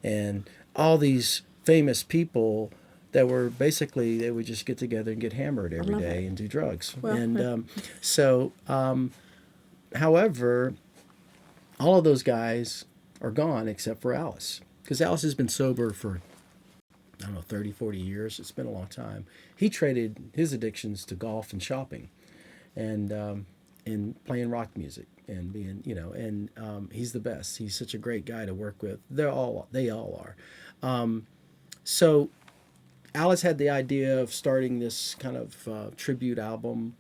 and all these famous people that were basically, they would just get together and get hammered every day and do drugs. Well, and however, all of those guys are gone except for Alice, because Alice has been sober for, 30, 40 years. It's been a long time. He traded his addictions to golf and shopping and playing rock music and being, he's the best. He's such a great guy to work with. They all are. So Alice had the idea of starting this kind of tribute album,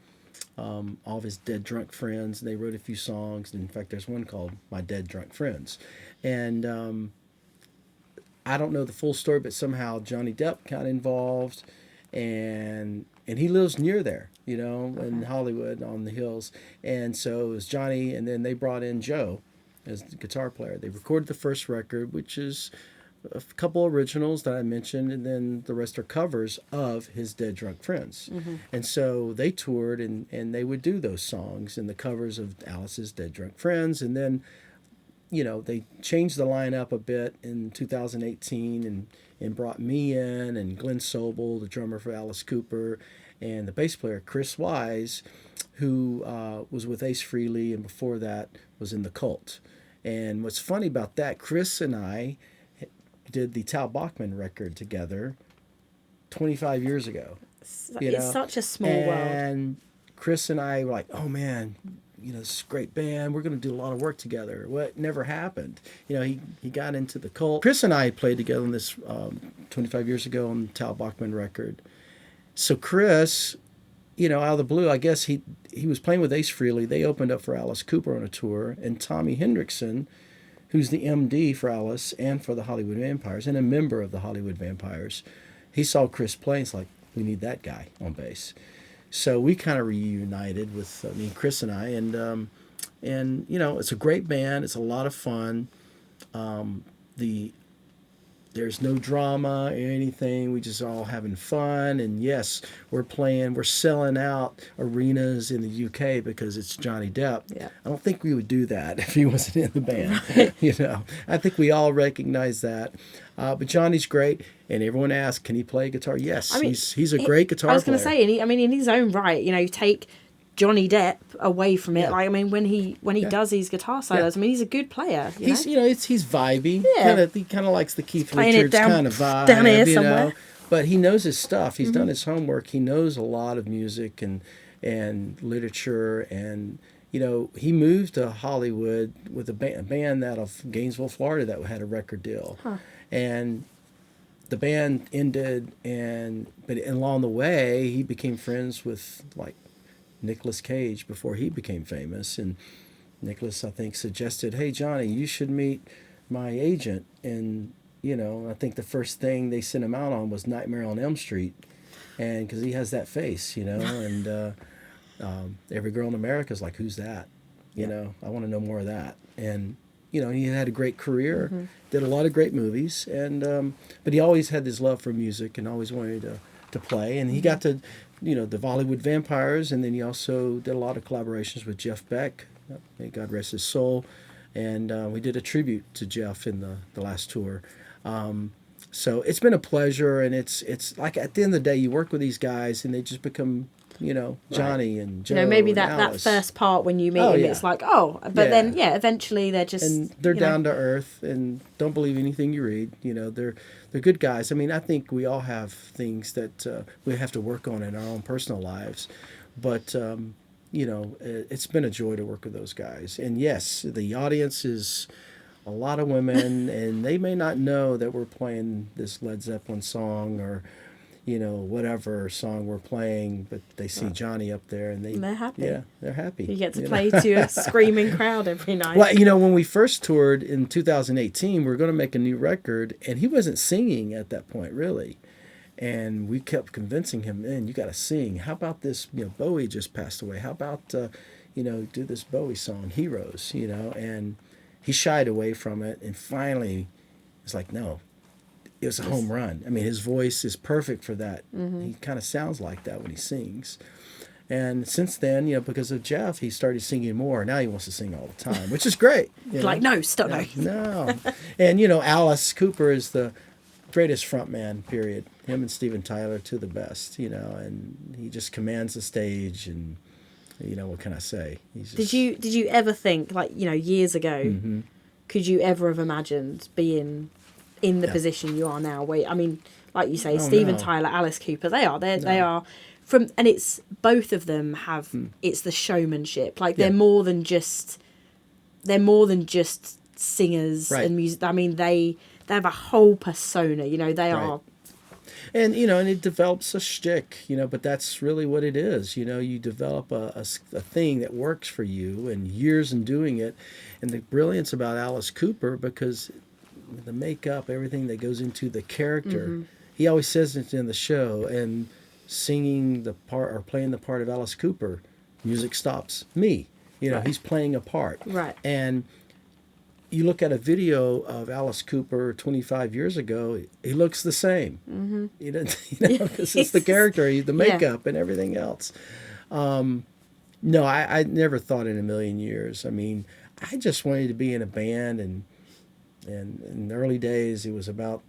all of his dead drunk friends, and they wrote a few songs. And in fact, there's one called My Dead Drunk Friends. And I don't know the full story, but somehow Johnny Depp got involved, and he lives near there, in Hollywood on the hills. And so it was Johnny, and then they brought in Joe as the guitar player. They recorded the first record, which is a couple originals that I mentioned, and then the rest are covers of his Dead Drunk Friends. Mm-hmm. And so they toured, and they would do those songs and the covers of Alice's Dead Drunk Friends. And then, they changed the lineup a bit in 2018 and brought me in, and Glenn Sobel, the drummer for Alice Cooper, and the bass player Chris Wise, who was with Ace Frehley, and before that was in The Cult. And what's funny about that, Chris and I did the Tal Bachman record together 25 years ago. It's such a small world. And Chris and I were like, oh man, this is a great band. We're going to do a lot of work together. What never happened. He got into The Cult. Chris and I played together on this 25 years ago on the Tal Bachman record. So Chris, out of the blue, I guess he was playing with Ace Frehley. They opened up for Alice Cooper on a tour, and Tommy Hendrickson who's the MD for Alice and for the Hollywood Vampires and a member of the Hollywood Vampires, he saw Chris play and it's like, we need that guy on bass. So we kind of reunited with me, Chris and I, and you know, it's a great band. It's a lot of fun. There's no drama or anything. We just all having fun. And yes, we're selling out arenas in the UK because it's Johnny Depp. Yeah. I don't think we would do that if he wasn't in the band. You know, I think we all recognize that. But Johnny's great, and everyone asks, can he play guitar? Yes, I mean, he's a great guitar player. I was going to say, in his own right, you know, take Johnny Depp away from it. Yeah. Like, I mean, when he does these guitar solos, I mean, he's a good player. He's vibey. Yeah. He kind of likes the Keith Richards kind of vibe. Down here somewhere. Know? But he knows his stuff. He's done his homework. He knows a lot of music and literature. And, you know, he moved to Hollywood with a band out of Gainesville, Florida that had a record deal. Huh. And the band ended, but along the way, he became friends with, like, Nicolas Cage before he became famous. And Nicolas, I think, suggested, hey, Johnny, you should meet my agent. And, you know, I think the first thing they sent him out on was Nightmare on Elm Street. And because he has that face, you know, and every girl in America is like, who's that? You know, I want to know more of that. And, you know, he had a great career, did a lot of great movies, and but he always had this love for music and always wanted to play. And he got to, you know, the Hollywood Vampires, and then he also did a lot of collaborations with Jeff Beck, may God rest his soul, and we did a tribute to Jeff in the last tour. So it's been a pleasure, and it's like at the end of the day, you work with these guys, and they just become, you know, Johnny and Joe. You know, maybe and that first part when you meet him, it's like, then eventually they're just, and they're down to earth and don't believe anything you read. You know, they're good guys. I mean, I think we all have things that we have to work on in our own personal lives, but you know, it's been a joy to work with those guys. And yes, the audience is a lot of women, and they may not know that we're playing this Led Zeppelin song or, you know, whatever song we're playing, but they see Johnny up there and they're happy. Yeah, they're happy. You get to play to a screaming crowd every night. Well, you know, when we first toured in 2018, we were going to make a new record, and he wasn't singing at that point, really. And we kept convincing him, man, you got to sing. How about this? You know, Bowie just passed away. How about, you know, do this Bowie song, Heroes, you know? And he shied away from it, and finally it's like, no. It was a home run. I mean, his voice is perfect for that. He kind of sounds like that when he sings. And since then, you know, because of Jeff, he started singing more. Now he wants to sing all the time, which is great. Like, no, stop, no. And, you know, Alice Cooper is the greatest frontman, period. Him and Steven Tyler, two of the best, you know, and he just commands the stage. And, you know, what can I say? Did you ever think, like, you know, years ago, could you ever have imagined being in the position you are now, where, I mean, like you say, Steven Tyler, Alice Cooper, they are from, and it's both of them have it's the showmanship. Like they're more than just singers and music. I mean, they have a whole persona. You know, they are. And, you know, and it develops a shtick, you know, but that's really what it is. You know, you develop a thing that works for you, and years in doing it. And the brilliance about Alice Cooper, because the makeup, everything that goes into the character, he always says it in the show, and singing the part or playing the part of Alice Cooper, music stops me. You know, he's playing a part. Right. And you look at a video of Alice Cooper 25 years ago, he looks the same. You know, because it's the character, the makeup, and everything else. No, I never thought in a million years. I mean, I just wanted to be in a band, and in the early days, it was about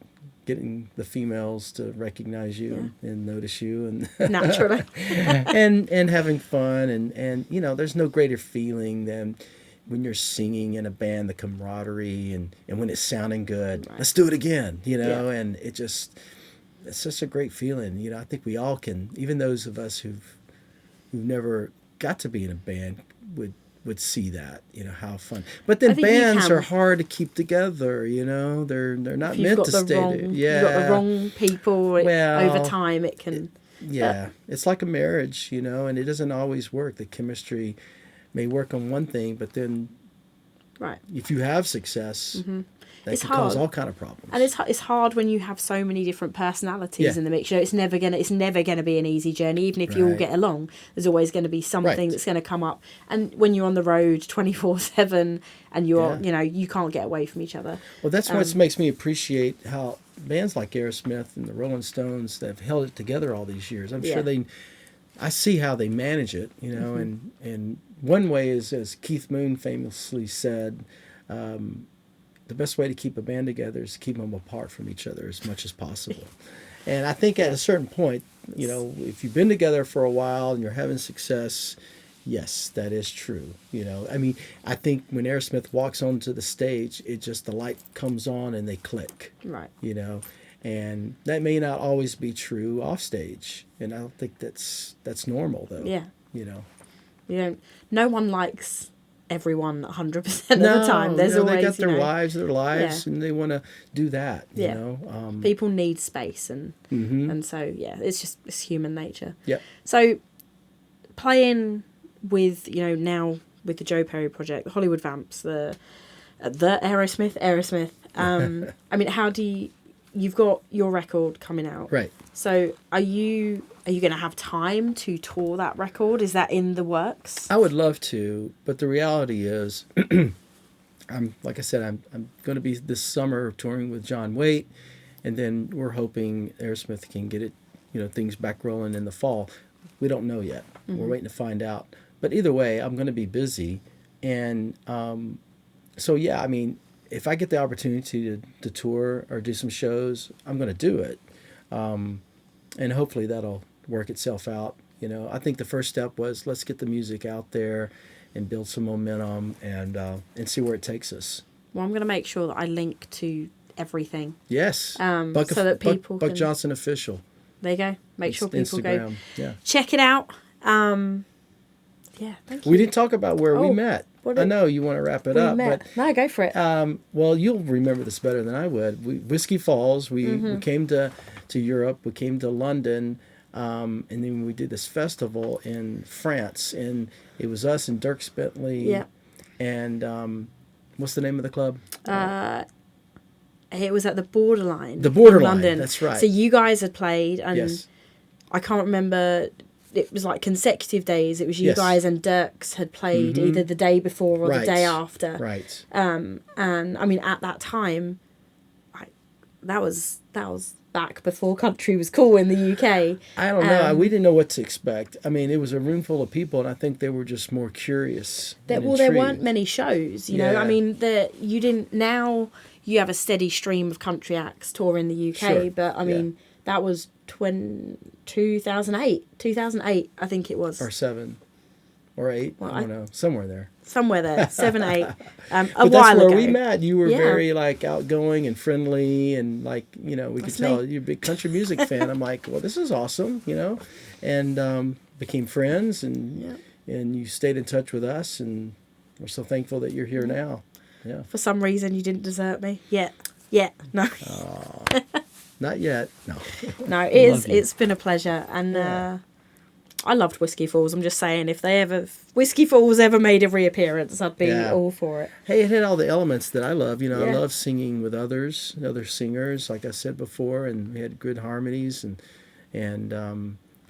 getting the females to recognize you and notice you, and naturally, and having fun, and you know, there's no greater feeling than when you're singing in a band, the camaraderie, and when it's sounding good. Let's do it again, you know, and it's such a great feeling. You know, I think we all can, even those of us who've never got to be in a band would see that, you know, how fun. But then bands are hard to keep together, you know. They're not meant to stay there. You've got the wrong people. Over time it can. It's like a marriage, you know, and it doesn't always work. The chemistry may work on one thing, but then Right. If you have success, that It's can cause hard. all kind of problems. And it's hard when you have so many different personalities in the mix. You know, it's never gonna be an easy journey. Even if you all get along, there's always going to be something that's going to come up. And when you're on the road 24/7 and you're you know, you can't get away from each other. Well, that's what makes me appreciate how bands like Aerosmith and the Rolling Stones that have held it together all these years. I'm sure I see how they manage it, you know, and one way is, as Keith Moon famously said, the best way to keep a band together is to keep them apart from each other as much as possible. And I think at a certain point, you know, if you've been together for a while and you're having success, yes, that is true. You know, I mean, I think when Aerosmith walks onto the stage, it just, the light comes on and they click. Right. You know, and that may not always be true off stage. And I don't think that's normal, though. Yeah. You know. You don't, no one likes everyone 100% of the time. There's always, they got their lives, and they want to do that. You know, people need space, and so it's human nature. Yeah. So playing with, you know, now with the Joe Perry project, the Hollywood Vamps, the Aerosmith. I mean, you've got your record coming out, right? So are you going to have time to tour that record? Is that in the works? I would love to, but the reality is, I'm going to be this summer touring with John Waite, and then we're hoping Aerosmith can get it, you know, things back rolling in the fall. We don't know yet. We're waiting to find out. But either way, I'm going to be busy, and so yeah, I mean, if I get the opportunity to tour or do some shows, I'm going to do it, and hopefully that'll work itself out. You know, I think the first step was, let's get the music out there and build some momentum and see where it takes us. Well, I'm going to make sure that I link to everything. Yes. So that people Buck can... Johnson Official. There you go. Make sure people Instagram. Go check it out. Thank you. We didn't talk about where we met. I know you want to wrap it up, but no, go for it. Well, you'll remember this better than I would. Whiskey Falls. We came to Europe. We came to London, and then we did this festival in France, and it was us and Dirk Bentley. Yeah. And what's the name of the club? It was at the Borderline. The Borderline. In London. That's right. So you guys had played, and yes. I can't remember. It was like consecutive days. It was you guys and Dirks had played either the day before or the day after. Right. And I mean, at that time, that was back before country was cool in the UK. I don't know. We didn't know what to expect. I mean, it was a room full of people, and I think they were just more curious. There weren't many shows. You know, I mean, you didn't. Now you have a steady stream of country acts touring the UK, sure. but I mean, that was 2008, I think it was. Or 7 or 8, well, I don't know, somewhere there, 7, 8, a but while that's where ago. we met. You were very like outgoing and friendly, and like, you know, we could tell you're a big country music fan. I'm like, well, this is awesome, you know, and became friends, and you stayed in touch with us, and we're so thankful that you're here now. Yeah. For some reason, you didn't desert me yet. No. Not yet. No. No, it's been a pleasure, and I loved Whiskey Falls. I'm just saying, if Whiskey Falls ever made a reappearance, I'd be all for it. Hey, it had all the elements that I love. You know, I love singing with other singers, like I said before, and we had good harmonies, and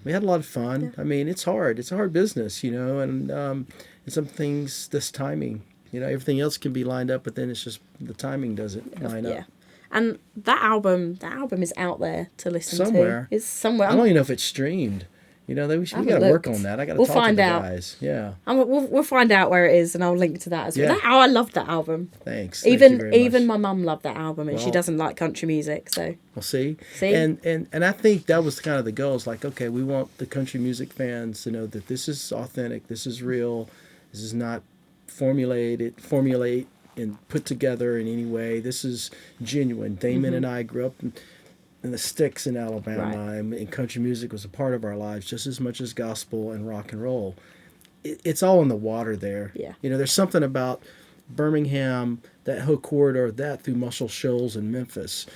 we had a lot of fun. Yeah. I mean, it's hard. It's a hard business, you know, and some things, this timing, you know, everything else can be lined up, but then it's just the timing doesn't line up. And that album is out there to listen somewhere. to. It's somewhere. I don't even know if it's streamed. You know, we got to work on that. I got to talk to the guys. Yeah. We'll find out where it is, and I'll link to that as well. I loved that album. Thanks. Even my mum loved that album, and she doesn't like country music, so. Well, see? And I think that was kind of the goal. It's like, okay, we want the country music fans to know that this is authentic, this is real, this is not formulate and put together in any way. This is genuine. Damon and I grew up in the sticks in Alabama, and country music was a part of our lives just as much as gospel and rock and roll. It's all in the water there. Yeah. You know, there's something about Birmingham, that whole corridor, that through Muscle Shoals and Memphis.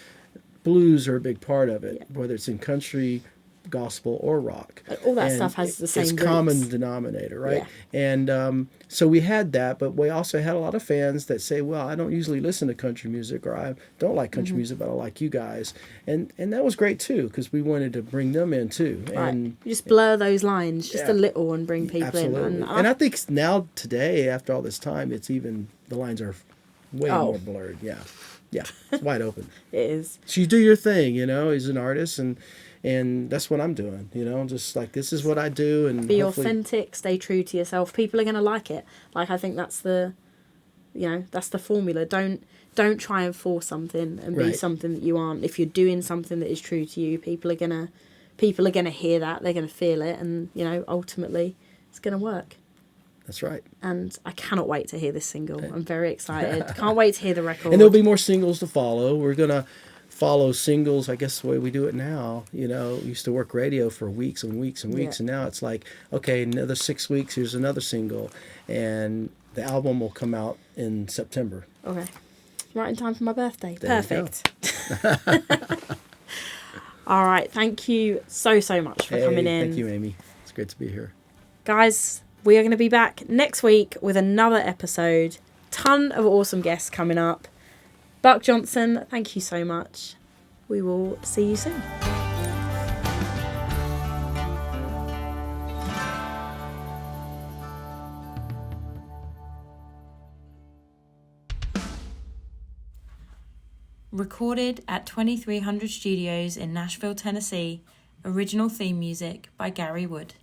Blues are a big part of it, whether it's in country, gospel or rock. All that And stuff has the same it's roots. common denominator, right? And so we had that, but we also had a lot of fans that say, well, I don't usually listen to country music, or I don't like country music, but I like you guys. And that was great too, because we wanted to bring them in too. Right. And You just blur those lines just Yeah. a little and bring people absolutely. in. And I think now, today, after all this time, it's even, the lines are way more blurred. Yeah. Yeah. It's wide open. It is. So you do your thing, as an artist, and that's what I'm doing, just like, this is what I do. And Be hopefully- authentic, stay true to yourself. People are going to like it. Like, I think that's the formula. Don't try and force something and be Right. something that you aren't. If you're doing something that is true to you, people are gonna hear that. They're gonna feel it, and ultimately, it's gonna work. That's right. And I cannot wait to hear this single. I'm very excited. Can't wait to hear the record. And there'll be more singles to follow. We're gonna follow singles, I guess, the way we do it now. We used to work radio for weeks and weeks and weeks, and now it's like, okay, another 6 weeks, here's another single, and the album will come out in September. Okay. Right in time for my birthday. There you Perfect. All right. Thank you so much for coming in. Thank you, Amy. It's great to be here. Guys, we are going to be back next week with another episode. Ton of awesome guests coming up. Buck Johnson, thank you so much. We will see you soon. Recorded at 2300 Studios in Nashville, Tennessee. Original theme music by Gary Wood.